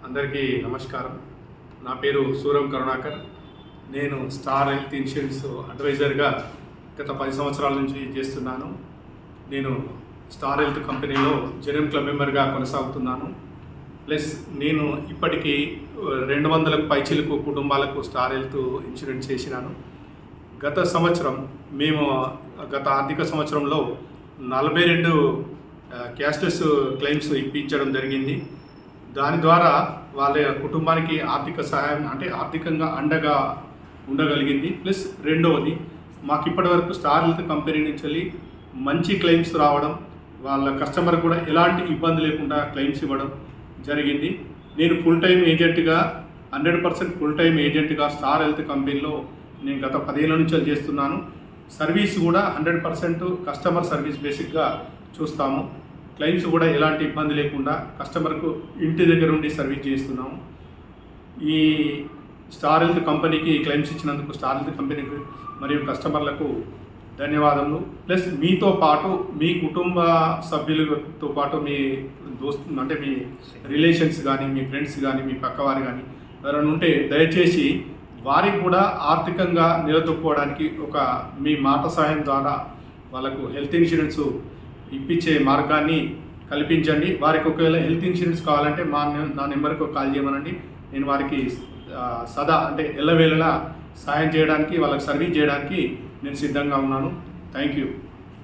అందరికీ నమస్కారం. నా పేరు సూరం కరుణాకర్. నేను స్టార్ హెల్త్ ఇన్సూరెన్స్ అడ్వైజర్గా గత 10 సంవత్సరాల నుంచి చేస్తున్నాను. నేను స్టార్ హెల్త్ కంపెనీలో జెన్యున్ క్లబ్ మెంబర్గా కొనసాగుతున్నాను. ప్లస్ నేను ఇప్పటికీ 200లకు పైచిలకు కుటుంబాలకు స్టార్ హెల్త్ ఇన్సూరెన్స్ చేసినాను. గత ఆర్థిక సంవత్సరంలో 42 క్యాష్లెస్ క్లెయిమ్స్ ఇప్పించడం జరిగింది. దాని ద్వారా వాళ్ళ కుటుంబానికి ఆర్థిక సహాయం ఆర్థికంగా అండగా ఉండగలిగింది. ప్లస్ రెండవది, మాకు ఇప్పటివరకు స్టార్ హెల్త్ కంపెనీ నుంచి మంచి క్లెయిమ్స్ రావడం, వాళ్ళ కస్టమర్ కూడా ఎలాంటి ఇబ్బంది లేకుండా క్లెయిమ్స్ ఇవ్వడం జరిగింది. నేను ఫుల్ టైం ఏజెంట్గా 100% ఫుల్ టైం ఏజెంట్గా స్టార్ హెల్త్ కంపెనీలో నేను గత 10 ఏళ్ళ నుంచి చేస్తున్నాను. సర్వీస్ కూడా 100% కస్టమర్ సర్వీస్ బేసిక్గా చూస్తాము. క్లెయిమ్స్ కూడా ఎలాంటి ఇబ్బంది లేకుండా కస్టమర్కు ఇంటి దగ్గర ఉండి సర్వీస్ చేస్తున్నాము. ఈ స్టార్ హెల్త్ కంపెనీకి క్లెయిమ్స్ ఇచ్చినందుకు స్టార్ హెల్త్ కంపెనీకి మరియు కస్టమర్లకు ధన్యవాదములు. ప్లస్ మీతో పాటు మీ కుటుంబ సభ్యులతో పాటు మీ మీ రిలేషన్స్ కానీ, మీ ఫ్రెండ్స్ కానీ, మీ పక్కవారు కానీ ఎవరైనా ఉంటే దయచేసి వారికి కూడా ఆర్థికంగా నిలదొక్కుకోవడానికి మీ మాట సహాయం ద్వారా వాళ్ళకు హెల్త్ ఇన్సూరెన్స్ ఇప్పించే మార్గాన్ని కల్పించండి. వారికి ఒకవేళ హెల్త్ ఇన్సూరెన్స్ కావాలంటే నా నెంబర్కి కాల్ చేయమనండి. నేను వారికి ఎల్లవేళలా సాయం చేయడానికి, వాళ్ళకి సర్వీస్ చేయడానికి నేను సిద్ధంగా ఉన్నాను. Thank you.